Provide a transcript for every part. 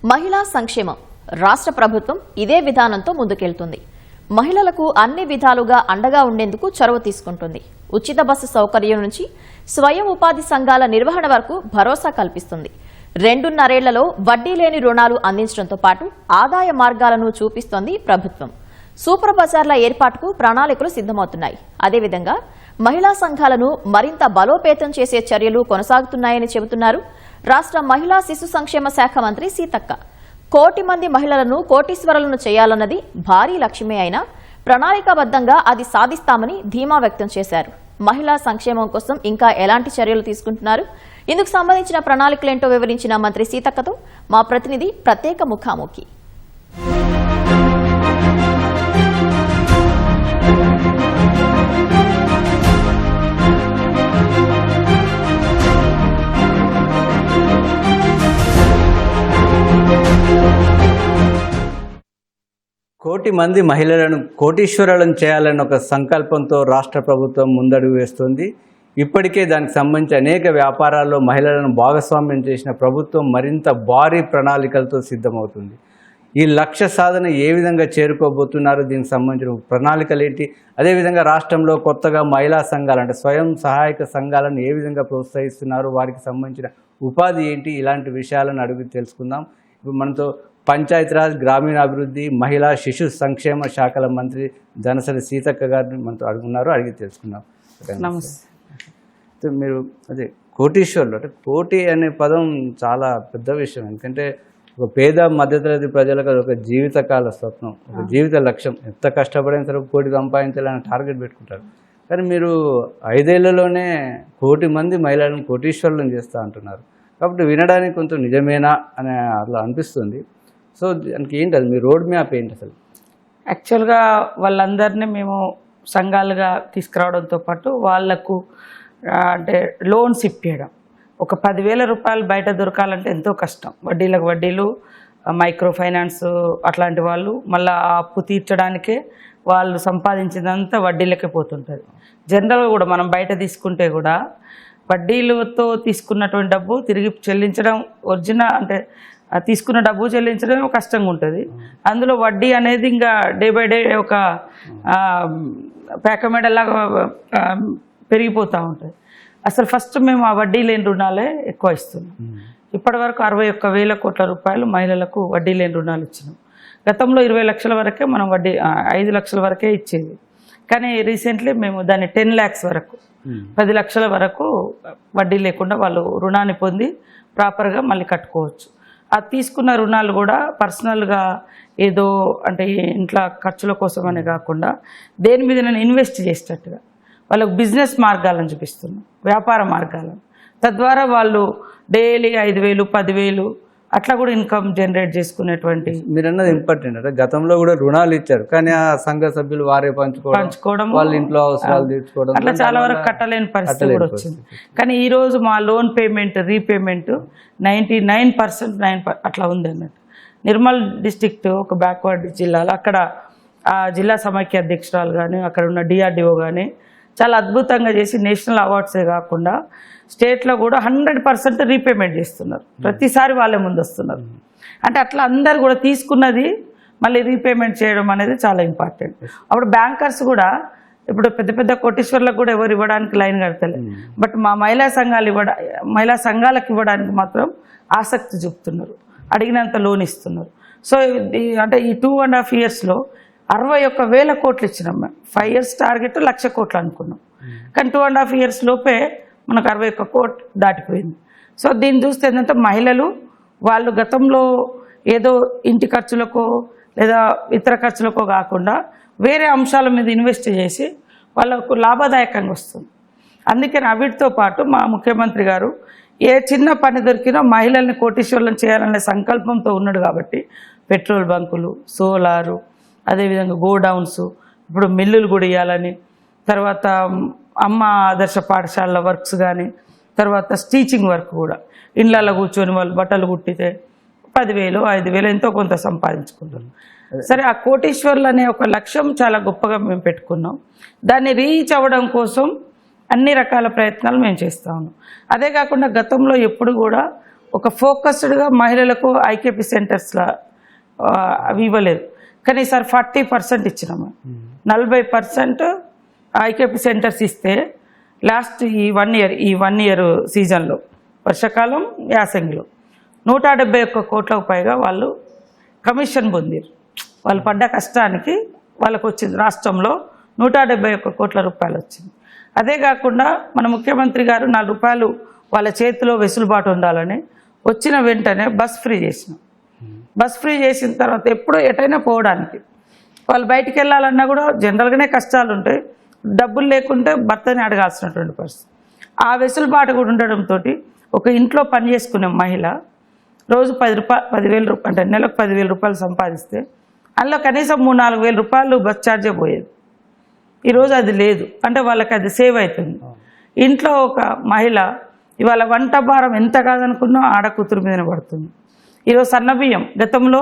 మహిళా సంక్షేమం రాష్ట్ర ప్రభుత్వం ఇదే విధానంతో ముందుకెళ్తుంది. మహిళలకు అన్ని విధాలుగా అండగా ఉండేందుకు చొరవ తీసుకుంటుంది. ఉచిత బస్సు సౌకర్యం నుంచి స్వయం ఉపాధి సంఘాల నిర్వహణ వరకు భరోసా కల్పిస్తుంది. 2.5 ఏళ్లలో వడ్డీ లేని రుణాలు అందించడంతో పాటు ఆదాయ మార్గాలను చూపిస్తోంది ప్రభుత్వం. సూపర్ బజార్ల ఏర్పాటుకు ప్రణాళికలు సిద్దమవుతున్నాయి. అదేవిధంగా మహిళా సంఘాలను మరింత బలోపేతం చేసే చర్యలు కొనసాగుతున్నాయని చెబుతున్నారు రాష్ట్ర మహిళా శిశు సంక్షేమ శాఖ మంత్రి సీతక్క. 1 కోటి మంది మహిళలను కోటీశ్వరులను చేయాలన్నది భారీ లక్ష్యమే అయినా ప్రణాళికాబద్దంగా అది సాధిస్తామని ధీమా వ్యక్తం చేశారు. మహిళా సంక్షేమం కోసం ఇంకా ఎలాంటి చర్యలు తీసుకుంటున్నారు, ఇందుకు సంబంధించిన ప్రణాళికలేంటో వివరించిన మంత్రి సీతక్కతో మా ప్రతినిధి ప్రత్యేక ముఖాముఖి. కోటి మంది మహిళలను కోటీశ్వరులను చేయాలన్న ఒక సంకల్పంతో రాష్ట్ర ప్రభుత్వం ముందడుగు వేస్తుంది. ఇప్పటికే దానికి సంబంధించి అనేక వ్యాపారాల్లో మహిళలను భాగస్వామ్యం చేసిన ప్రభుత్వం మరింత భారీ ప్రణాళికలతో సిద్ధమవుతుంది. ఈ లక్ష్య సాధన ఏ విధంగా చేరుకోబోతున్నారు, దీనికి సంబంధించిన ప్రణాళికలు ఏంటి, అదేవిధంగా రాష్ట్రంలో కొత్తగా మహిళా సంఘాలు అంటే స్వయం సహాయక సంఘాలను ఏ విధంగా ప్రోత్సహిస్తున్నారు, వారికి సంబంధించిన ఉపాధి ఏంటి, ఇలాంటి విషయాలను అడిగి తెలుసుకుందాం. ఇప్పుడు మనతో పంచాయతీరాజ్, గ్రామీణాభివృద్ధి, మహిళా శిశు సంక్షేమ శాఖల మంత్రి ధనసరి సీతక్క గారిని మనతో అడిగి తెలుసుకుందాం. నమస్తే. మీరు అదే కోటీశ్వరులు అంటే కోటి అనే పదం చాలా పెద్ద విషయం. ఎందుకంటే ఒక పేద మధ్యతరగతి ప్రజలకు అది ఒక జీవితకాల స్వప్నం, ఒక జీవిత లక్ష్యం. ఎంత కష్టపడిన సరే 1 కోటి సంపాదించాలని టార్గెట్ పెట్టుకుంటారు. కానీ మీరు 5 ఏళ్లలోనే 1 కోటి మంది మహిళలను కోటీశ్వరులను చేస్తూ అంటున్నారు. కాబట్టి వినడానికి కొంచెం నిజమేనా అని అట్లా అనిపిస్తుంది. సో దానికి ఏంటి, అది మీ రోడ్ మ్యాప్ ఏంటి అసలు? యాక్చువల్గా వాళ్ళందరినీ మేము సంఘాలుగా తీసుకురావడంతో పాటు వాళ్లకు అంటే లోన్స్ ఇప్పించడం. ఒక 10,000 రూపాయలు బయట దొరకాలంటే ఎంతో కష్టం. వడ్డీలకు వడ్డీలు, మైక్రో ఫైనాన్స్ అట్లాంటి వాళ్ళు మళ్ళీ ఆ అప్పు తీర్చడానికే వాళ్ళు సంపాదించినంత వడ్డీలకే పోతుంటుంది. జనరల్గా కూడా మనం బయట తీసుకుంటే కూడా వడ్డీలతో తీసుకున్నటువంటి డబ్బు తిరిగి చెల్లించడం ఒరిజినల్ అంటే తీసుకున్న డబ్బు చెల్లించడం కష్టంగా ఉంటుంది. అందులో వడ్డీ అనేది ఇంకా డే బై డే ఒక పేకమేడలాగా పెరిగిపోతూ ఉంటుంది. అసలు ఫస్ట్ మేము ఆ వడ్డీ లేని రుణాలే ఎక్కువ ఇస్తున్నాం. ఇప్పటి వరకు 61,000 కోట్ల రూపాయలు మహిళలకు వడ్డీ లేని రుణాలు ఇచ్చినాం. గతంలో 20 లక్షల వరకే మనం వడ్డీ 5 లక్షల వరకే ఇచ్చేది. కానీ రీసెంట్లీ మేము దాన్ని 10 lakhs వరకు 10 లక్షల వరకు వడ్డీ లేకుండా వాళ్ళు రుణాన్ని పొంది ప్రాపర్గా మళ్ళీ కట్టుకోవచ్చు. ఆ తీసుకున్న రుణాలు కూడా పర్సనల్గా ఏదో అంటే ఇంట్లో ఖర్చుల కోసమనే కాకుండా దేని మీద నేను ఇన్వెస్ట్ చేసేటట్టుగా వాళ్ళకు బిజినెస్ మార్గాలను చూపిస్తున్నాం, వ్యాపార మార్గాలను. తద్వారా వాళ్ళు డైలీ 5,000, 10,000 అట్లా కూడా ఇన్కమ్ జనరేట్ చేసుకునేటువంటి. మీరు అన్నది ఇంపార్టెంట్ అంటే గతంలో కూడా రుణాలు ఇచ్చారు, కానీ ఆ సంఘ సభ్యులు వారే పంచుకోవడం, వాళ్ళ ఇంట్లో అవసరాలు తీర్చుకోవడం, అట్లా చాలా వరకు కట్టలేని పరిస్థితి కూడా వచ్చింది. కానీ ఈరోజు మా లోన్ పేమెంట్ రీపేమెంట్ 99% అట్లా ఉంది అన్నట్టు. నిర్మల్ డిస్టిక్ట్ ఒక బ్యాక్వర్డ్ జిల్లాలో అక్కడ ఆ జిల్లా సమైక్య అధ్యక్షురాలు కానీ అక్కడ ఉన్న DRDO కానీ చాలా అద్భుతంగా చేసి నేషనల్ అవార్డ్సే కాకుండా స్టేట్లో కూడా 100% రీపేమెంట్ చేస్తున్నారు. ప్రతిసారి వాళ్ళే ముందు వస్తున్నారు. అంటే అట్లా అందరు కూడా తీసుకున్నది మళ్ళీ రీపేమెంట్ చేయడం అనేది చాలా ఇంపార్టెంట్. అప్పుడు బ్యాంకర్స్ కూడా ఇప్పుడు పెద్ద పెద్ద కోటీశ్వర్లకు కూడా ఎవరు ఇవ్వడానికి లైన్ కడతలేదు. బట్ మా మహిళా సంఘాలకు ఇవ్వడానికి మాత్రం ఆసక్తి చూపుతున్నారు, అడిగినంత లోన్ ఇస్తున్నారు. సో అంటే ఈ 2.5 yearsలో 61,000 కోట్లు ఇచ్చినాం. మేము 5 years టార్గెట్ 1,00,000 కోట్లు అనుకున్నాం. కానీ 2.5 years లోపే మనకు 61 కోట్లు దాటిపోయింది. సో దీన్ని చూస్తే ఏంటంటే మహిళలు వాళ్ళు గతంలో ఏదో ఇంటి ఖర్చులకో లేదా ఇతర ఖర్చులకో కాకుండా వేరే అంశాల మీద ఇన్వెస్ట్ చేసి వాళ్ళకు లాభదాయకంగా వస్తుంది. అందుకని వీటితో పాటు మా ముఖ్యమంత్రి గారు ఏ చిన్న పని దొరికినా మహిళల్ని కోటీశ్వరులను చేయాలనే సంకల్పంతో ఉన్నాడు. కాబట్టి పెట్రోల్ బంకులు, సోలారు, అదేవిధంగా గోడౌన్స్, ఇప్పుడు మిల్లులు కూడా ఇవ్వాలని, తర్వాత అమ్మ ఆదర్శ పాఠశాలల వర్క్స్ కానీ, తర్వాత స్టీచింగ్ వర్క్ కూడా ఇళ్ళల్లో కూర్చొని వాళ్ళు బట్టలు కుట్టితే 10,000, 5,000 ఎంతో కొంత సంపాదించుకుంటారు. సరే, ఆ కోటీశ్వర్లు అనే ఒక లక్ష్యం చాలా గొప్పగా మేము పెట్టుకున్నాం. దాన్ని రీచ్ అవ్వడం కోసం అన్ని రకాల ప్రయత్నాలు మేము చేస్తా ఉన్నాం. అదే కాకుండా గతంలో ఎప్పుడు కూడా ఒక ఫోకస్డ్గా మహిళలకు ఐకేపీ సెంటర్స్లో అవి ఇవ్వలేదు. కానీ ఈసారి 40% ఇచ్చినాము. 40% ఐకేపీ సెంటర్స్ ఇస్తే లాస్ట్ ఈ వన్ ఇయర్ సీజన్లో వర్షాకాలం యాసంగిలో 171 కోట్లకు పైగా వాళ్ళు కమిషన్ పొందారు. వాళ్ళు పడ్డ కష్టానికి వాళ్ళకు వచ్చింది. రాష్ట్రంలో 171 కోట్ల రూపాయలు వచ్చింది. అదే కాకుండా మన ముఖ్యమంత్రి గారు 4 రూపాయలు వాళ్ళ చేతిలో వెసులుబాటు ఉండాలని వచ్చిన వెంటనే బస్ ఫ్రీ చేసినాం. బస్ ఫ్రీ చేసిన తర్వాత ఎప్పుడు ఎటైనా పోవడానికి వాళ్ళు బయటికి వెళ్ళాలన్నా కూడా జనరల్గానే కష్టాలు ఉంటాయి. డబ్బులు లేకుంటే భర్తని అడగాల్సినటువంటి పరిస్థితి. ఆ వెసులుబాటు కూడా ఉండడంతో ఒక ఇంట్లో పని చేసుకునే మహిళ రోజు 10,000 రూపాయలు అంటే నెలకు 10,000 రూపాయలు సంపాదిస్తే అందులో కనీసం 3-4 వేల రూపాయలు బస్ ఛార్జే పోయేది. ఈరోజు అది లేదు. అంటే వాళ్ళకి అది సేవ్ అవుతుంది. ఇంట్లో ఒక మహిళ ఇవాళ వంట భారం ఎంత కాదనుకున్నా ఆడకూతురు మీదనే పడుతుంది. ఈరోజు సన్నబియ్యం గతంలో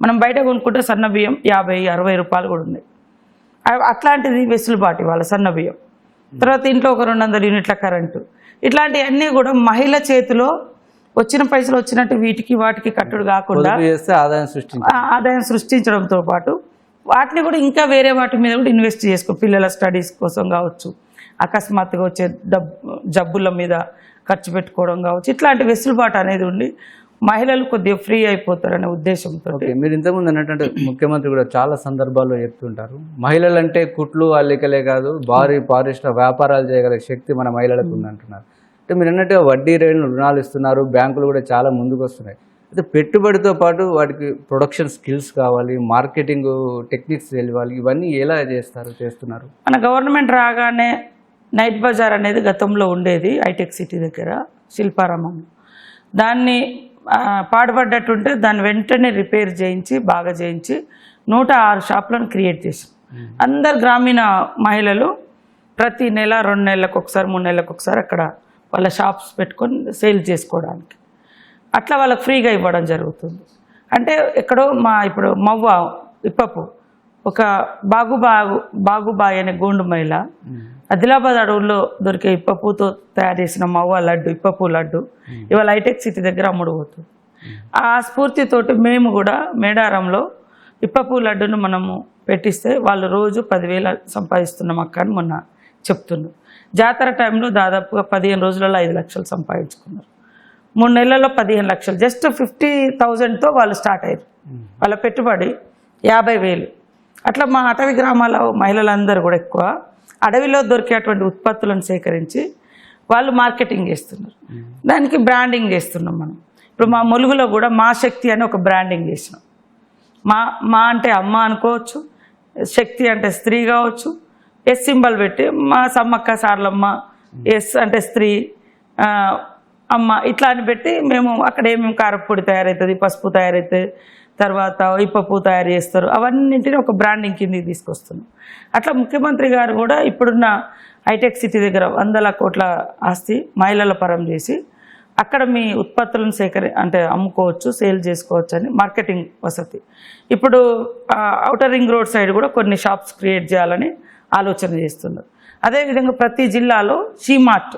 మనం బయట కొనుక్కుంటే సన్నబియ్యం 50-60 రూపాయలు కూడా ఉన్నాయి. అట్లాంటిది వెసులుబాటు వాళ్ళ సన్నబియ్యం. తర్వాత ఇంట్లో ఒక 200 యూనిట్ల కరెంటు. ఇట్లాంటివన్నీ కూడా మహిళ చేతిలో వచ్చిన పైసలు వచ్చినట్టు వాటికి కట్టుడు కాకుండా ఆదాయం సృష్టించడంతో పాటు వాటిని కూడా ఇంకా వేరే వాటి మీద కూడా ఇన్వెస్ట్ చేసుకో. పిల్లల స్టడీస్ కోసం కావచ్చు, అకస్మాత్తుగా వచ్చే జబ్బుల మీద ఖర్చు పెట్టుకోవడం కావచ్చు. ఇట్లాంటి వెసులుబాటు అనేది ఉండి మహిళలు కొద్దిగా ఫ్రీ అయిపోతారనే ఉద్దేశంతో. మీరు ఇంతకుముందు అన్నట్టు ముఖ్యమంత్రి కూడా చాలా సందర్భాల్లో చెప్తుంటారు, మహిళలంటే కుట్లు అల్లికలే కాదు, భారీ పారిశ్రామిక వ్యాపారాలు చేయగల శక్తి మన మహిళలకు ఉందంటున్నారు. అంటే మీరు అన్నట్టుగా వడ్డీ రేట్లు రుణాలు ఇస్తున్నారు, బ్యాంకులు కూడా చాలా ముందుకు వస్తున్నాయి. అయితే పెట్టుబడితో పాటు వాటికి ప్రొడక్షన్ స్కిల్స్ కావాలి, మార్కెటింగ్ టెక్నిక్స్ తెలియాలి. ఇవన్నీ ఎలా చేస్తున్నారు? మన గవర్నమెంట్ రాగానే నైట్ బజార్ అనేది గతంలో ఉండేది హైటెక్ సిటీ దగ్గర శిల్పారామం. దాన్ని పాడుపడ్డట్టుంటే దాన్ని వెంటనే రిపేర్ చేయించి బాగా చేయించి 106 షాపులను క్రియేట్ చేసాం. అందరు గ్రామీణ మహిళలు ప్రతి నెల 2 నెలలకు ఒకసారి 3 నెలలకు ఒకసారి అక్కడ వాళ్ళ షాప్స్ పెట్టుకొని సేల్ చేసుకోవడానికి అట్లా వాళ్ళకి ఫ్రీగా ఇవ్వడం జరుగుతుంది. అంటే ఎక్కడో ఇప్పుడు మవ్వ ఇప్పపు ఒక బాగుబాయి అనే గోండు మహిళ ఆదిలాబాద్ అడవుల్లో దొరికే ఇప్పపుతో తయారు చేసిన మవ్వ లడ్డు, ఇప్పపు లడ్డు ఇవాళ హైటెక్ సిటీ దగ్గర అమ్ముడుపోతుంది. ఆ స్ఫూర్తితోటి మేము కూడా మేడారంలో ఇప్పపు లడ్డును మనము పెట్టిస్తే వాళ్ళు రోజు 10,000 సంపాదిస్తున్నాం అక్క అని మొన్న చెప్తున్నారు. జాతర టైంలో దాదాపుగా 15 రోజులలో 5 లక్షలు సంపాదించుకున్నారు. 3 నెలల్లో 15 లక్షలు. జస్ట్ 50,000తో వాళ్ళు స్టార్ట్ అయ్యారు. వాళ్ళ పెట్టుబడి 50,000. అట్లా మా అటవీ గ్రామాల మహిళలందరూ కూడా ఎక్కువ అడవిలో దొరికేటువంటి ఉత్పత్తులను సేకరించి వాళ్ళు మార్కెటింగ్ చేస్తున్నారు. దానికి బ్రాండింగ్ చేస్తున్నాం మనం. ఇప్పుడు మా ములుగులో కూడా మా శక్తి అని ఒక బ్రాండింగ్ చేసినాం. మా అంటే అమ్మ అనుకోవచ్చు, శక్తి అంటే స్త్రీ కావచ్చు, ఎస్ సింబల్ పెట్టి మా సమ్మక్క సార్లమ్మ, ఎస్ అంటే స్త్రీ, అమ్మ ఇట్లా అని పెట్టి మేము అక్కడ ఏమేమి కారపొడి తయారవుతుంది, పసుపు తయారవుతుంది, తర్వాత ఇప్పపు తయారు చేస్తారు, అవన్నింటినీ ఒక బ్రాండింగ్ కిందకి తీసుకొస్తున్నాం. అట్లా ముఖ్యమంత్రి గారు కూడా ఇప్పుడున్న హైటెక్ సిటీ దగ్గర 100 కోట్ల ఆస్తి మహిళల పరం చేసి అక్కడ మీ ఉత్పత్తులను అంటే అమ్ముకోవచ్చు, సేల్ చేసుకోవచ్చు అని మార్కెటింగ్ వసతి. ఇప్పుడు ఔటర్ రింగ్ రోడ్ సైడ్ కూడా కొన్ని షాప్స్ క్రియేట్ చేయాలని ఆలోచన చేస్తున్నారు. అదేవిధంగా ప్రతి జిల్లాలో షీమార్ట్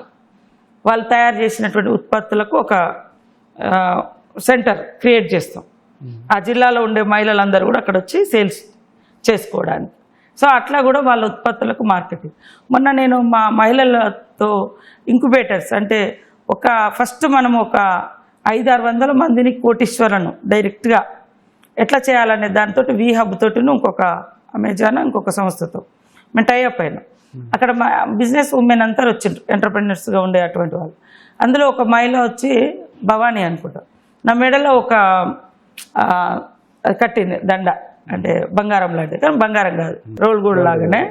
వాళ్ళు తయారు చేసినటువంటి ఉత్పత్తులకు ఒక సెంటర్ క్రియేట్ చేస్తాం. ఆ జిల్లాలో ఉండే మహిళలందరూ కూడా అక్కడ వచ్చి సేల్స్ చేసుకోవడానికి. సో అట్లా కూడా వాళ్ళ ఉత్పత్తులకు మార్కెటింగ్. మొన్న నేను మా మహిళలతో ఇంక్యుబేటర్స్ అంటే ఫస్ట్ మనం ఒక 500-600 మందిని కోటీశ్వరులను డైరెక్ట్గా ఎట్లా చేయాలనే దాంతో వీహబ్ తోటి ఇంకొక అమెజాన్ ఇంకొక సంస్థతో మేము టైఅప్ అయినాం. అక్కడ మా బిజినెస్ ఉమెన్ అంతా వచ్చిండ్రు, ఎంటర్ప్రెన్యూర్స్గా ఉండే అటువంటి వాళ్ళు. అందులో ఒక మహిళ వచ్చి భవానీ అనుకుంటా, నా మెడలో ఒక కట్టింది దండ, అంటే బంగారం లాంటిది, కానీ బంగారం కాదు, రోల్ గోల్డ్ లాగానే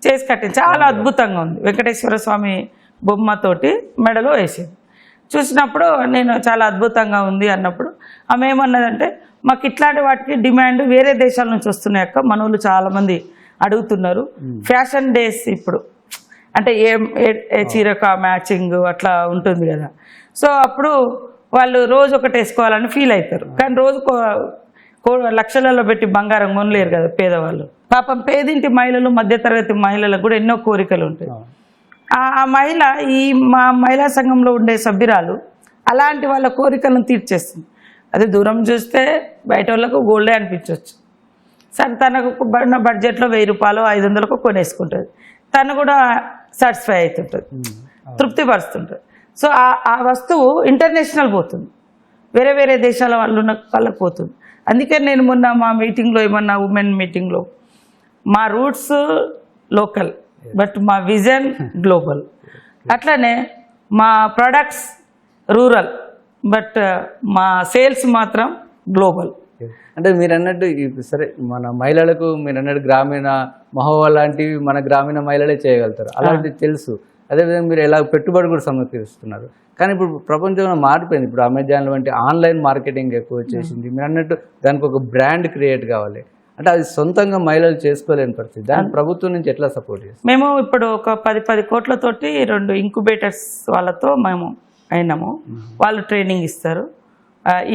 చేసి కట్టింది. చాలా అద్భుతంగా ఉంది. వెంకటేశ్వర స్వామి బొమ్మతోటి మెడలో వేసింది. చూసినప్పుడు నేను చాలా అద్భుతంగా ఉంది అన్నప్పుడు ఆమె ఏమన్నదంటే, మాకు ఇట్లాంటి వాటికి డిమాండ్ వేరే దేశాల నుంచి వస్తున్నాయి అక్క, మన వాళ్ళు చాలామంది అడుగుతున్నారు. ఫ్యాషన్ డేస్ ఇప్పుడు అంటే ఏ చీరక మ్యాచింగ్ అట్లా ఉంటుంది కదా. సో అప్పుడు వాళ్ళు రోజు ఒకటి వేసుకోవాలని ఫీల్ అవుతారు, కానీ రోజు లక్షలలో పెట్టి బంగారం కొనలేరు కదా పేదవాళ్ళు. పాపం పేదింటి మహిళలు, మధ్యతరగతి మహిళలకు కూడా ఎన్నో కోరికలు ఉంటాయి. ఆ మహిళ మా మహిళా సంఘంలో ఉండే సభ్యురాలు అలాంటి వాళ్ళ కోరికలను తీర్చేస్తుంది. అదే దూరం చూస్తే బయట వాళ్ళకు గోల్డే అనిపించవచ్చు. సరే తనకు పడిన బడ్జెట్లో 1000 రూపాయలు 500కు కొనేసుకుంటుంది. తను కూడా సాటిస్ఫై అవుతుంటుంది, తృప్తిపరుస్తుంటుంది. సో ఆ వస్తువు ఇంటర్నేషనల్ పోతుంది, వేరే వేరే దేశాల వాళ్ళు ఉన్న వాళ్ళకి పోతుంది. అందుకే నేను మొన్న మా మీటింగ్లో ఏమన్నా ఉమెన్ మీటింగ్లో మా రూట్స్ లోకల్ బట్ మా విజన్ గ్లోబల్, అట్లనే మా ప్రొడక్ట్స్ రూరల్ బట్ మా సేల్స్ మాత్రం గ్లోబల్. అంటే మీరు అన్నట్టు సరే మన మహిళలకు మీరు అన్నట్టు గ్రామీణ మహోవా లాంటివి మన గ్రామీణ మహిళలే చేయగలుగుతారు, అలాంటివి తెలుసు. అదేవిధంగా మీరు ఎలా పెట్టుబడి కూడా సమకూరుస్తున్నారు. కానీ ఇప్పుడు ప్రపంచంలో మారిపోయింది. ఇప్పుడు అమెజాన్ వంటి ఆన్లైన్ మార్కెటింగ్ ఎక్కువ వచ్చేసింది. మీరు అన్నట్టు దానికి ఒక బ్రాండ్ క్రియేట్ కావాలి అంటే అది సొంతంగా మహిళలు చేసుకోలేని పరిస్థితి. దానికి ప్రభుత్వం నుంచి ఎట్లా సపోర్ట్ చేస్తారు? మేము ఇప్పుడు ఒక 10 కోట్లతోటి 2 ఇంక్యుబేటర్స్ వాళ్ళతో మేము అయినాము. వాళ్ళు ట్రైనింగ్ ఇస్తారు.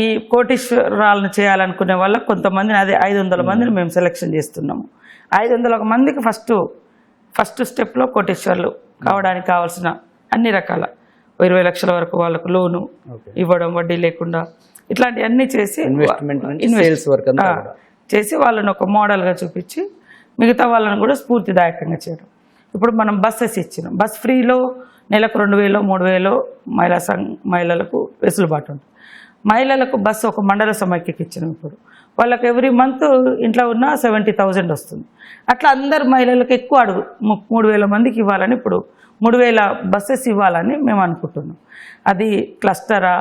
ఈ కోటీశ్వరాలను చేయాలనుకునే వాళ్ళకి కొంతమందిని అదే 500 మందిని మేము సెలెక్షన్ చేస్తున్నాము. 500 మందికి ఫస్ట్ స్టెప్లో కోటీశ్వర్లు కావడానికి కావాల్సిన అన్ని రకాల 20 లక్షల వరకు వాళ్ళకు లోను ఇవ్వడం వడ్డీ లేకుండా ఇట్లాంటివన్నీ చేసి చేసి వాళ్ళని ఒక మోడల్గా చూపించి మిగతా వాళ్ళని కూడా స్ఫూర్తిదాయకంగా చేయడం. ఇప్పుడు మనం బస్సెస్ ఇచ్చినాం. బస్ ఫ్రీలో నెలకు 2000 3000 మహిళలకు వెసులుబాటు ఉంటుంది. మహిళలకు బస్సు ఒక మండల సమైక్యకి ఇచ్చినాం. ఇప్పుడు వాళ్ళకి ఎవ్రీ మంత్ ఇంట్లో ఉన్న 70,000 వస్తుంది. అట్లా అందరు మహిళలకు ఎక్కువ అడుగు 3000 మందికి ఇవ్వాలని ఇప్పుడు 3000 బస్సెస్ ఇవ్వాలని మేము అనుకుంటున్నాం. అది క్లస్టరా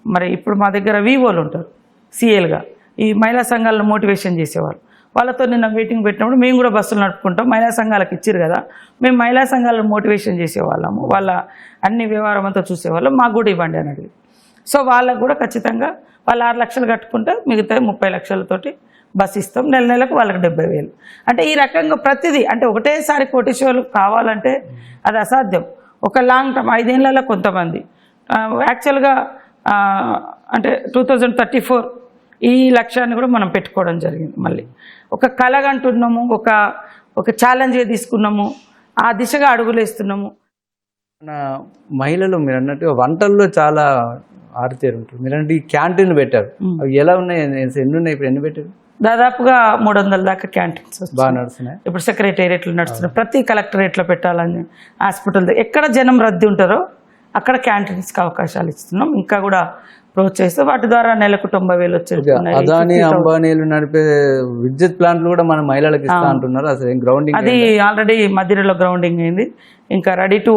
మరి ఇప్పుడు మా దగ్గర వివోలు ఉంటారు సిఎల్గా, ఈ మహిళా సంఘాలను మోటివేషన్ చేసేవాళ్ళు. వాళ్ళతో నిన్న మీటింగ్ పెట్టినప్పుడు మేము కూడా బస్సులు నడుపుకుంటాం, మహిళా సంఘాలకు ఇచ్చారు కదా, మేము మహిళా సంఘాలను మోటివేషన్ చేసేవాళ్ళము, వాళ్ళ అన్ని వ్యవహారం అంతా చూసేవాళ్ళం, మాకు కూడా ఇవ్వండి అని అడిగి. సో వాళ్ళకు కూడా ఖచ్చితంగా వాళ్ళు 6 లక్షలు కట్టుకుంటే మిగతా 30 లక్షలతోటి బస్ ఇస్తాం. నెలకు వాళ్ళకి 70,000. అంటే ఈ రకంగా ప్రతిదీ అంటే ఒకటేసారి కోటీశ్వర్లు కావాలంటే అది అసాధ్యం. ఒక లాంగ్ టర్మ్ 5 ఏళ్లలో కొంతమంది యాక్చువల్గా అంటే 2034 ఈ లక్ష్యాన్ని కూడా మనం పెట్టుకోవడం జరిగింది. మళ్ళీ ఒక కలగంటున్నాము, ఒక ఛాలెంజ్గా తీసుకున్నాము, ఆ దిశగా అడుగులేస్తున్నాము. మన మహిళలు మీరు అన్నట్టుగా వంటల్లో చాలా ఆరితేరు ఉంటారు. మీరు అంటే ఈ క్యాంటీన్ పెట్టారు, అవి ఎలా ఉన్నాయి, ఎన్ని ఉన్నాయి, ఇప్పుడు ఎన్ని పెట్టారు? దాదాపుగా 300 దాకా క్యాంటీన్స్ బాగా నడుస్తున్నాయి. ఇప్పుడు సెక్రటేరియట్లు నడుస్తున్నాయి. ప్రతి కలెక్టరేట్లో పెట్టాలని, హాస్పిటల్ ఎక్కడ జనం రద్దీ ఉంటారో అక్కడ క్యాంటీన్స్కి అవకాశాలు ఇస్తున్నాం. ఇంకా కూడా ప్రోత్సహిస్తూ వాటి ద్వారా నెలకు 90,000 వచ్చేది. అదానీ అంబానీలు నడిపే విద్యుత్ ప్లాంట్లు కూడా మన మహిళలకు ఇస్తా అంటున్నారు. అసలు గ్రౌండింగ్ అది ఆల్రెడీ మధ్యలో గ్రౌండింగ్ అయింది. ఇంకా రెడీ టు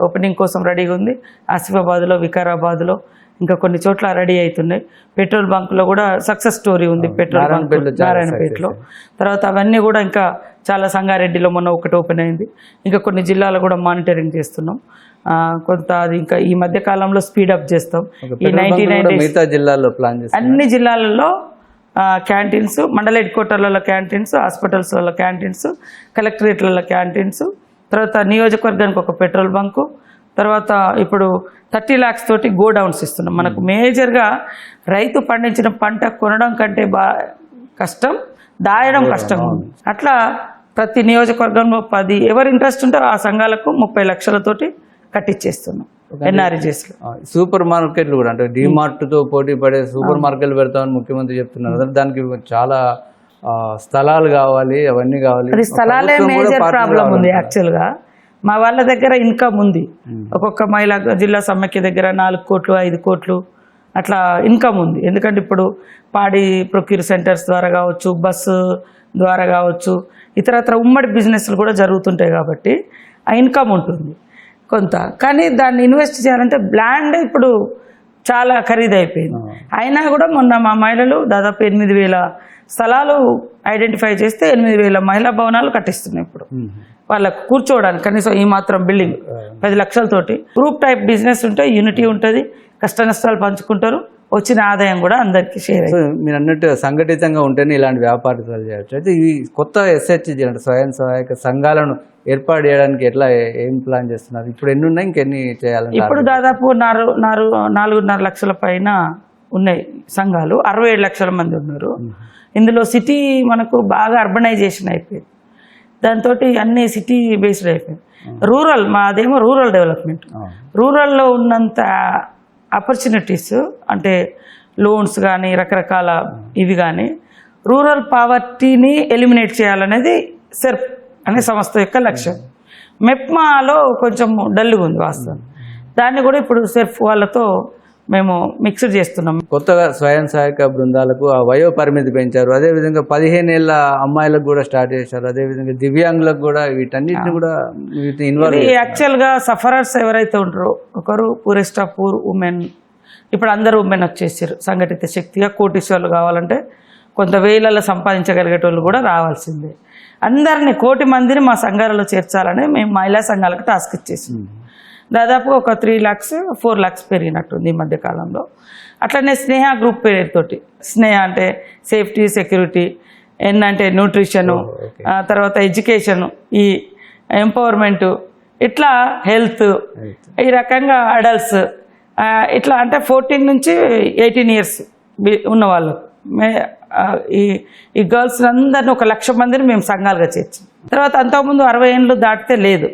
ఓపెనింగ్ కోసం రెడీగా ఉంది. ఆసిఫాబాద్లో, వికారాబాద్లో ఇంకా కొన్ని చోట్ల రెడీ అవుతున్నాయి. పెట్రోల్ బంకులో కూడా సక్సెస్ స్టోరీ ఉంది. పెట్రోల్ బంక్ నారాయణపేటలో. తర్వాత అవన్నీ కూడా ఇంకా చాలా, సంగారెడ్డిలో మొన్న ఒకటి ఓపెన్ అయింది. ఇంకా కొన్ని జిల్లాలో కూడా మానిటరింగ్ చేస్తున్నాం. కొంత అది ఇంకా ఈ మధ్య కాలంలో స్పీడప్ చేస్తాం. ఈ 99 మిగతా జిల్లాల్లో ప్లాన్ చేస్తాం. అన్ని జిల్లాలలో క్యాంటీన్స్, మండల హెడ్ క్వార్టర్లలో క్యాంటీన్స్, హాస్పిటల్స్లలో క్యాంటీన్స్, కలెక్టరేట్లలో క్యాంటీన్స్, తర్వాత నియోజకవర్గానికి ఒక పెట్రోల్ బంకు, తర్వాత ఇప్పుడు 30 lakhs తోటి గోడౌన్స్ ఇస్తున్నాం. మనకు మేజర్గా రైతు పండించిన పంట కొనడం కంటే కష్టం, దాయడం కష్టంగా ఉంది. అట్లా ప్రతి నియోజకవర్గంలో 10 ఎవరు ఇంట్రెస్ట్ ఉంటారో ఆ సంఘాలకు 30 లక్షలతోటి కట్టించేస్తున్నాం. ఎన్ఆర్జీఎస్లో సూపర్ మార్కెట్లు కూడా అంటే డిమార్ట్తో పోటీ పడే సూపర్ మార్కెట్లు పెడతామని ముఖ్యమంత్రి చెప్తున్నారు. దానికి చాలా స్థలాలు కావాలి, అవన్నీ కావాలి. అది స్థలాలే మేజర్ ప్రాబ్లం ఉంది. యాక్చువల్గా మా వాళ్ళ దగ్గర ఇన్కమ్ ఉంది. ఒక్కొక్క మహిళా జిల్లా సమైక్య దగ్గర 4 కోట్లు 5 కోట్లు అట్లా ఇన్కమ్ ఉంది. ఎందుకంటే ఇప్పుడు పాడి ప్రొక్యూర్ సెంటర్స్ ద్వారా కావచ్చు, బస్సు ద్వారా కావచ్చు, ఇతరత్ర ఉమ్మడి బిజినెస్లు కూడా జరుగుతుంటాయి కాబట్టి ఆ ఇన్కమ్ ఉంటుంది కొంత. కానీ దాన్ని ఇన్వెస్ట్ చేయాలంటే ల్యాండ్ ఇప్పుడు చాలా ఖరీదైపోయింది. అయినా కూడా మొన్న మా మహిళలు దాదాపు 8,000 స్థలాలు ఐడెంటిఫై చేస్తే 8,000 మహిళా భవనాలు కట్టిస్తున్నాయి. ఇప్పుడు వాళ్ళకు కూర్చోవడానికి కనీసం ఈ మాత్రం బిల్డింగ్ 10 లక్షలతోటి. గ్రూప్ టైప్ బిజినెస్ ఉంటే యూనిటీ ఉంటుంది, కష్ట నష్టాలు పంచుకుంటారు, వచ్చిన ఆదాయం కూడా అందరికీ షేర్ అయ్యింది. మీరు అన్నట్టు సంఘటితంగా ఉంటేనే ఇలాంటి వ్యాపారాలు చేయవచ్చు. అయితే ఈ కొత్త SHG అంటే స్వయం సహాయక సంఘాలను ఏర్పాటు చేయడానికి ఎట్లా ఏం ప్లాన్ చేస్తున్నారు? ఇప్పుడు ఎన్ని ఉన్నాయి, ఇంకెన్ని చేయాలని? ఇప్పుడు దాదాపు 4.5 లక్షల పైన ఉన్నాయి సంఘాలు. 67 లక్షల మంది ఉన్నారు. ఇందులో సిటీ మనకు బాగా అర్బనైజేషన్ అయిపోయింది. దాంతో అన్ని సిటీ బేస్డ్ అయిపోయింది. రూరల్ మాదేమో రూరల్ డెవలప్మెంట్. రూరల్లో ఉన్నంత ఆపర్చునిటీస్ అంటే లోన్స్ కానీ రకరకాల ఇవి కానీ రూరల్ పావర్టీని ఎలిమినేట్ చేయాలనేది సెర్ప్ అనే సంస్థ యొక్క లక్ష్యం. మెప్మాలో కొంచెం డల్గా ఉంది వాస్తవం. దాన్ని కూడా ఇప్పుడు సెర్ప్ వాళ్ళతో మేము మిక్స్డ్ చేస్తున్నాం. కొత్తగా స్వయం సహాయక బృందాలకు ఆ వయో పరిమితి పెంచారు. అదేవిధంగా 15 ఏళ్ళ అమ్మాయిలకు కూడా స్టార్ట్ చేశారు. అదేవిధంగా దివ్యాంగులకు కూడా వీటన్నిటిని కూడా ఇన్వాల్వ్. యాక్చువల్గా సఫరర్స్ ఎవరైతే ఉంటారో ఒకరు పూరెస్ట్ ఆఫ్ పూర్ ఉమెన్, ఇప్పుడు అందరూ ఉమెన్ వచ్చేసారు. సంఘటిత శక్తిగా కోటీశ్వర్లు కావాలంటే కొంత వేలలో సంపాదించగలిగేటోళ్ళు కూడా రావాల్సిందే. అందరినీ 1 కోటి మందిని మా సంఘాలలో చేర్చాలని మేము మహిళా సంఘాలకు టాస్క్ ఇచ్చేసాం. దాదాపు ఒక 3 lakhs 4 lakhs పెరిగినట్టుంది ఈ మధ్యకాలంలో. అట్లనే స్నేహ గ్రూప్ పేరుతోటి, స్నేహ అంటే సేఫ్టీ సెక్యూరిటీ, ఎన్ అంటే న్యూట్రిషను, తర్వాత ఎడ్యుకేషను, ఈ ఎంపవర్మెంట్, ఇట్లా హెల్త్, ఈ రకంగా అడల్ట్స్, ఇట్లా అంటే 14 నుంచి 18 years ఉన్నవాళ్ళు ఈ గర్ల్స్ అందరినీ 1 లక్ష మందిని మేము సంఘాలుగా చేర్చాం. తర్వాత అంతకుముందు 60 ఏళ్ళు దాటితే లేదు,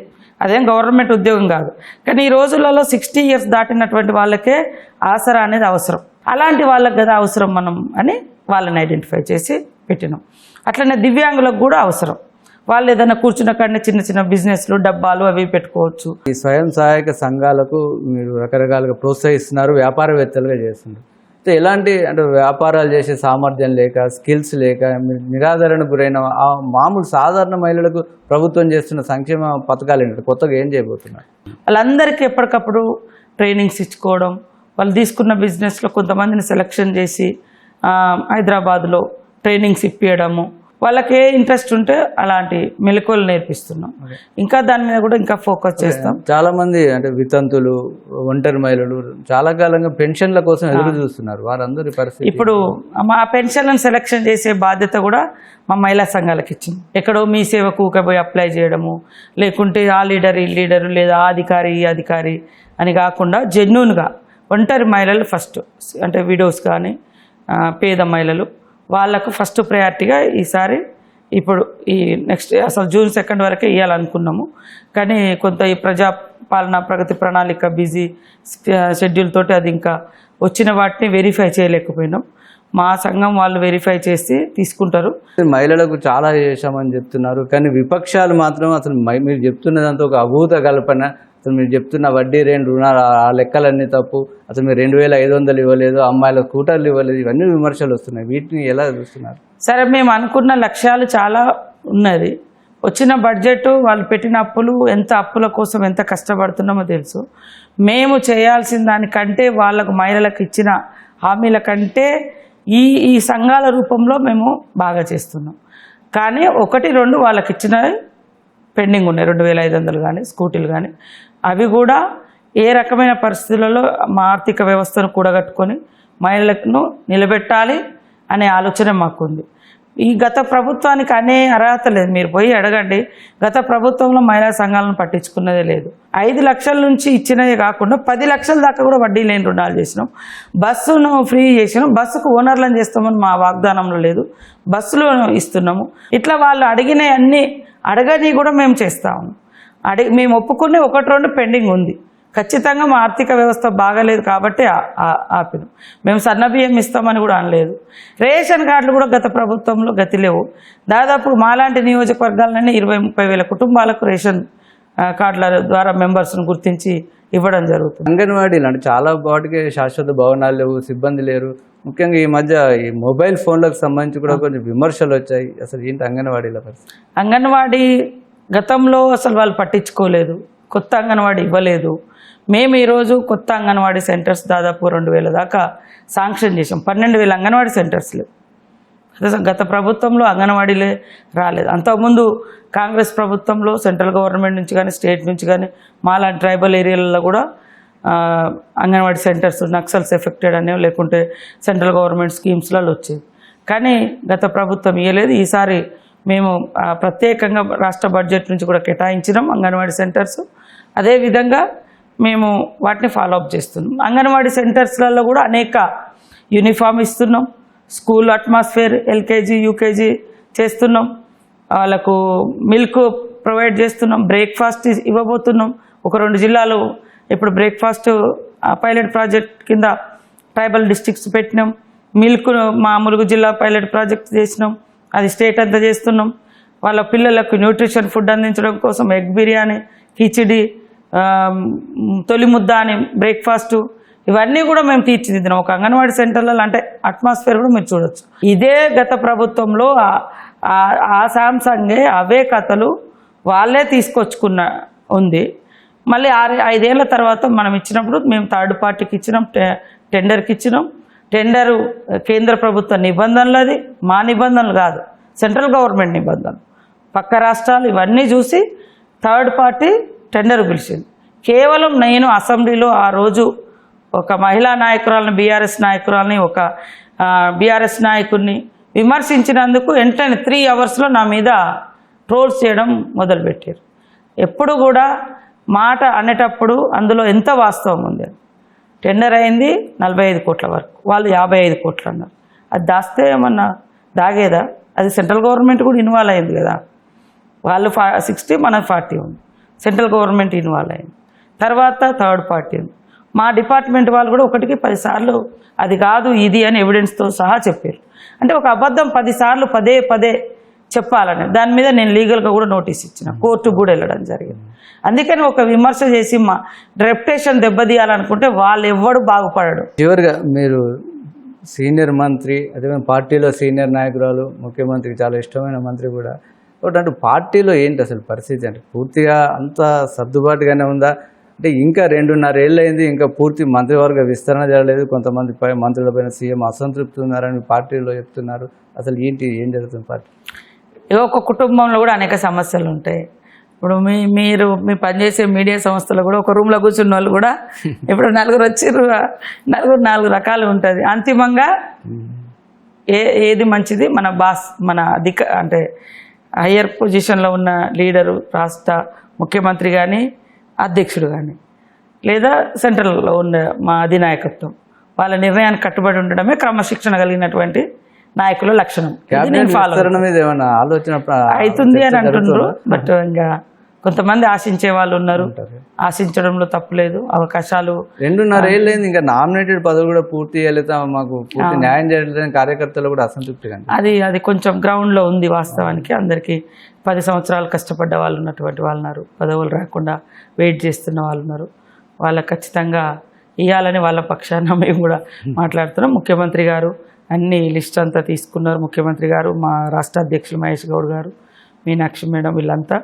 అదేం గవర్నమెంట్ ఉద్యోగం కాదు. కానీ ఈ రోజులలో 60 years దాటినటువంటి వాళ్ళకే ఆసరా అనేది అవసరం. అలాంటి వాళ్ళకి కదా అవసరం మనం అని వాళ్ళని ఐడెంటిఫై చేసి పెట్టినాం. అట్లనే దివ్యాంగులకు కూడా అవసరం. వాళ్ళు ఏదైనా కూర్చున్న కాడనే చిన్న చిన్న బిజినెస్లు డబ్బాలు అవి పెట్టుకోవచ్చు. ఈ స్వయం సహాయక సంఘాలకు మీరు రకరకాలుగా ప్రోత్సహిస్తున్నారు, వ్యాపారవేత్తలుగా చేస్తున్నారు. ఎలాంటి అంటే వ్యాపారాలు చేసే సామర్థ్యం లేక, స్కిల్స్ లేక, నిరాదరణకు గురైన ఆ మామూలు సాధారణ మహిళలకు ప్రభుత్వం చేస్తున్న సంక్షేమ పథకాలు ఏంటంటే కొత్తగా ఏం చేయబోతున్నారు? వాళ్ళందరికీ ఎప్పటికప్పుడు ట్రైనింగ్స్ ఇచ్చుకోవడం, వాళ్ళు తీసుకున్న బిజినెస్లో కొంతమందిని సెలెక్షన్ చేసి హైదరాబాద్లో ట్రైనింగ్స్ ఇప్పించడము, వాళ్ళకి ఏ ఇంట్రెస్ట్ ఉంటే అలాంటి మెలకువలు నేర్పిస్తున్నాం. ఇంకా దాని మీద కూడా ఇంకా ఫోకస్ చేస్తాం. చాలా మంది అంటే వితంతులు, ఒంటరి మహిళలు చాలా కాలంగా పెన్షన్ల కోసం ఎదురు చూస్తున్నారు. వారందరి పరిస్థితి ఇప్పుడు మా పెన్షన్లను సెలెక్షన్ చేసే బాధ్యత కూడా మా మహిళా సంఘాలకు ఇచ్చింది. ఎక్కడో మీ సేవకు ఊకపోయి అప్లై చేయడము, లేకుంటే ఆ లీడర్ ఈ లీడరు లేదా ఆ అధికారి ఈ అధికారి అని కాకుండా జెన్యూన్గా ఒంటరి మహిళలు ఫస్ట్, అంటే విడోస్ కానీ పేద మహిళలు, వాళ్ళకు ఫస్ట్ ప్రయారిటీగా ఈసారి ఇప్పుడు ఈ నెక్స్ట్ అసలు June 2 వరకే ఇవ్వాలనుకున్నాము. కానీ కొంత ఈ ప్రజాపాలన ప్రగతి ప్రణాళిక బిజీ షెడ్యూల్ తోటి అది ఇంకా వచ్చిన వాటిని వెరిఫై చేయలేకపోయినాం. మా సంఘం వాళ్ళు వెరిఫై చేసి తీసుకుంటారు. మహిళలకు చాలా చేశామని చెప్తున్నారు, కానీ విపక్షాలు మాత్రం అసలు మీరు చెప్తున్నదంతా ఒక అభూత కల్పన. అసలు మీరు చెప్తున్న వడ్డీ రేటు రుణాలు ఆ లెక్కలన్నీ తప్పు. అసలు మీరు 2500 ఇవ్వలేదు, అమ్మాయిల స్కూటర్లు ఇవ్వలేదు, ఇవన్నీ విమర్శలు వస్తున్నాయి. వీటిని ఎలా చూస్తున్నారు? సరే, మేము అనుకున్న లక్ష్యాలు చాలా ఉన్నది. వచ్చిన బడ్జెట్, వాళ్ళు పెట్టిన అప్పులు, ఎంత అప్పుల కోసం ఎంత కష్టపడుతున్నామో తెలుసు. మేము చేయాల్సిన దానికంటే వాళ్ళకు మహిళలకు ఇచ్చిన హామీల కంటే ఈ సంఘాల రూపంలో మేము బాగా చేస్తున్నాం. కానీ 1-2 వాళ్ళకి ఇచ్చినవి పెండింగ్ ఉన్నాయి. 2500 కానీ స్కూటీలు కానీ, అవి కూడా ఏ రకమైన పరిస్థితులలో మా ఆర్థిక వ్యవస్థను కూడగట్టుకొని మహిళలను నిలబెట్టాలి అనే ఆలోచన మాకుంది. ఈ గత ప్రభుత్వానికి అనే అర్హత లేదు. మీరు పోయి అడగండి, గత ప్రభుత్వంలో మహిళా సంఘాలను పట్టించుకున్నదే లేదు. 5 లక్షల నుంచి ఇచ్చినదే కాకుండా 10 లక్షల దాకా కూడా వడ్డీ లేని రుణాలు చేసినాం. బస్సును ఫ్రీ చేసినాం. బస్సుకు ఓనర్లను చేస్తామని మా వాగ్దానంలో లేదు, బస్సులో ఇస్తున్నాము. ఇట్లా వాళ్ళు అడిగిన అన్ని అడగని కూడా మేము చేస్తాము. మేము ఒప్పుకునే 1-2 పెండింగ్ ఉంది. ఖచ్చితంగా మా ఆర్థిక వ్యవస్థ బాగాలేదు కాబట్టి ఆపినాం. మేము సన్నబియ్యం ఇస్తామని కూడా అనలేదు. రేషన్ కార్డులు కూడా గత ప్రభుత్వంలో గతి లేవు. దాదాపు మాలాంటి నియోజకవర్గాలనే 20-30 వేల కుటుంబాలకు రేషన్ కార్డుల ద్వారా మెంబర్స్ను గుర్తించి ఇవ్వడం జరుగుతుంది. అంగన్వాడీలు అంటే చాలా వాటికి శాశ్వత భవనాలు లేవు, సిబ్బంది లేరు. ముఖ్యంగా ఈ మధ్య ఈ మొబైల్ ఫోన్లకు సంబంధించి కూడా కొంచెం విమర్శలు వచ్చాయి. అసలు ఏంటి అంగన్వాడీల పరిస్థితి? అంగన్వాడీ గతంలో అసలు వాళ్ళు పట్టించుకోలేదు, కొత్త అంగన్వాడీ ఇవ్వలేదు. మేము ఈరోజు కొత్త అంగన్వాడీ సెంటర్స్ దాదాపు 2000 దాకా శాంక్షన్ చేసాం. 12,000 అంగన్వాడీ సెంటర్స్ లేవు. గత ప్రభుత్వంలో అంగన్వాడీలే రాలేదు. అంతకుముందు కాంగ్రెస్ ప్రభుత్వంలో సెంట్రల్ గవర్నమెంట్ నుంచి కానీ స్టేట్ నుంచి కానీ మాలా ట్రైబల్ ఏరియాలలో కూడా అంగన్వాడీ సెంటర్స్ నక్సల్స్ ఎఫెక్టెడ్ అనేవి, లేకుంటే సెంట్రల్ గవర్నమెంట్ స్కీమ్స్లలో వచ్చేవి. కానీ గత ప్రభుత్వం ఇవ్వలేదు. ఈసారి మేము ప్రత్యేకంగా రాష్ట్ర బడ్జెట్ నుంచి కూడా కేటాయించినాం అంగన్వాడీ సెంటర్స్. అదేవిధంగా మేము వాటిని ఫాలోఅప్ చేస్తున్నాం. అంగన్వాడీ సెంటర్స్లలో కూడా అనేక యూనిఫామ్ ఇస్తున్నాం, స్కూల్ అట్మాస్ఫియర్ ఎల్కేజీ యూకేజీ చేస్తున్నాం, వాళ్ళకు మిల్క్ ప్రొవైడ్ చేస్తున్నాం, బ్రేక్ఫాస్ట్ ఇవ్వబోతున్నాం. 1-2 జిల్లాలు ఇప్పుడు బ్రేక్ఫాస్ట్ పైలట్ ప్రాజెక్ట్ కింద ట్రైబల్ డిస్ట్రిక్ట్స్ పెట్టినాం. మిల్క్ మా ములుగు జిల్లా పైలట్ ప్రాజెక్ట్ చేసినాం, అది స్టేట్ అంతా చేస్తున్నాం. వాళ్ళ పిల్లలకు న్యూట్రిషన్ ఫుడ్ అందించడం కోసం ఎగ్ బిర్యానీ, కిచిడి, తొలి ముద్ద అని బ్రేక్ఫాస్టు, ఇవన్నీ కూడా మేము తీర్చిదిద్దినాం. ఒక అంగన్వాడీ సెంటర్లలో అంటే అట్మాస్ఫియర్ కూడా మీరు చూడొచ్చు. ఇదే గత ప్రభుత్వంలో ఆ శాంసంగే అవే కథలు వాళ్ళే తీసుకొచ్చుకున్న ఉంది. మళ్ళీ 5 ఏళ్ల తర్వాత మనం ఇచ్చినప్పుడు మేము థర్డ్ పార్టీకి ఇచ్చినాం, టెండర్కి ఇచ్చినాం. టెండరు కేంద్ర ప్రభుత్వ నిబంధనలు, అది మా నిబంధనలు కాదు, సెంట్రల్ గవర్నమెంట్ నిబంధనలు. పక్క రాష్ట్రాలు ఇవన్నీ చూసి థర్డ్ పార్టీ టెండర్ పిలిచింది. కేవలం నేను అసెంబ్లీలో ఆ రోజు ఒక మహిళా నాయకురాలని, బీఆర్ఎస్ నాయకురాలని, ఒక బీఆర్ఎస్ నాయకుడిని విమర్శించినందుకు వెంటనే 3 అవర్స్లో నా మీద ట్రోల్స్ చేయడం మొదలుపెట్టారు. ఎప్పుడు కూడా మాట అనేటప్పుడు అందులో ఎంత వాస్తవం ఉంది. టెండర్ అయింది 45 కోట్ల వరకు, వాళ్ళు 55 కోట్లు అన్నారు. అది దాస్తే ఏమన్నా దాగేదా? అది సెంట్రల్ గవర్నమెంట్ కూడా ఇన్వాల్వ్ అయింది కదా. వాళ్ళు 60, మనకు 40 ఉంది. సెంట్రల్ గవర్నమెంట్ ఇన్వాల్వ్ అయింది. తర్వాత థర్డ్ పార్టీ ఉంది. మా డిపార్ట్మెంట్ వాళ్ళు కూడా 1కి 10 సార్లు అది కాదు ఇది అని ఎవిడెన్స్తో సహా చెప్పారు. అంటే ఒక అబద్ధం 10 సార్లు పదే చెప్పాలని, దాని మీద నేను లీగల్గా కూడా నోటీస్ ఇచ్చిన, కోర్టుకు కూడా వెళ్ళడం జరిగింది. అందుకని ఒక విమర్శ చేసి మా రెప్యుటేషన్ దెబ్బతీయాలనుకుంటే వాళ్ళు ఎవ్వడు బాగుపడడు. చివరిగా మీరు సీనియర్ మంత్రి, అదే పార్టీలో సీనియర్ నాయకురాలు, ముఖ్యమంత్రికి చాలా ఇష్టమైన మంత్రి కూడా. ఒకటి అంటే పార్టీలో ఏంటి అసలు పరిస్థితి, అంటే పూర్తిగా అంత సర్దుబాటుగానే ఉందా? అంటే ఇంకా 2.5 ఏళ్ళు అయింది, ఇంకా పూర్తి మంత్రివర్గ విస్తరణ జరగలేదు. కొంతమంది మంత్రులపైన సీఎం అసంతృప్తి ఉన్నారని పార్టీలో చెప్తున్నారు. అసలు ఏం జరుగుతుంది పార్టీ? ఒక కుటుంబంలో కూడా అనేక సమస్యలు ఉంటాయి. ఇప్పుడు మీరు పనిచేసే మీడియా సంస్థలో కూడా ఒక రూమ్లో కూర్చున్న వాళ్ళు కూడా ఇప్పుడు 4 వచ్చారు, 4 రకాలు ఉంటుంది. అంతిమంగా ఏది మంచిది, మన బాస్, మన అంటే హయ్యర్ పొజిషన్లో ఉన్న లీడరు, రాష్ట్ర ముఖ్యమంత్రి కానీ, అధ్యక్షుడు కానీ, లేదా సెంట్రల్లో ఉన్న మా అధినాయకత్వం, వాళ్ళ నిర్ణయానికి కట్టుబడి ఉండడమే క్రమశిక్షణ కలిగినటువంటి నాయకుల లక్షణం. అవుతుంది అని అంటున్నారు. బట్ ఇంకా కొంతమంది ఆశించే వాళ్ళు ఉన్నారు, ఆశించడంలో తప్పులేదు. అవకాశాలు 2.5 ఏళ్ళు అయింది, ఇంకా నామినేటెడ్ పదవి కూడా పూర్తి చేయలేదు, మాకు పూర్తి న్యాయం చేయలేదని కార్యకర్తలు కూడా అసంతృప్తిగా. అది కొంచెం గ్రౌండ్లో ఉంది వాస్తవానికి. అందరికీ 10 సంవత్సరాలు కష్టపడ్డ వాళ్ళు ఉన్నటువంటి వాళ్ళు ఉన్నారు, పదవులు రాకుండా వెయిట్ చేస్తున్న వాళ్ళు ఉన్నారు. వాళ్ళకి ఖచ్చితంగా ఇవ్వాలని వాళ్ళ పక్షాన మేము కూడా మాట్లాడుతున్నాం. ముఖ్యమంత్రి గారు అన్ని లిస్ట్ అంతా తీసుకున్నారు. ముఖ్యమంత్రి గారు, మా రాష్ట్ర అధ్యక్షులు మహేష్ గౌడ్ గారు, మీనాక్షి మేడం, వీళ్ళంతా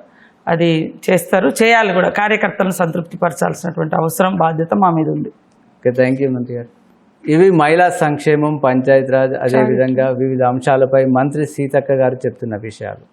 అది చేస్తారు, చేయాలి కూడా. కార్యకర్తలను సంతృప్తిపరచాల్సినటువంటి అవసరం, బాధ్యత మా మీద ఉంది. ఓకే, థ్యాంక్ యూ మంత్రి గారు. ఇవి మహిళా సంక్షేమం, పంచాయతీరాజ్, అదేవిధంగా వివిధ అంశాలపై మంత్రి సీతక్క గారు చెప్తున్న విషయాలు.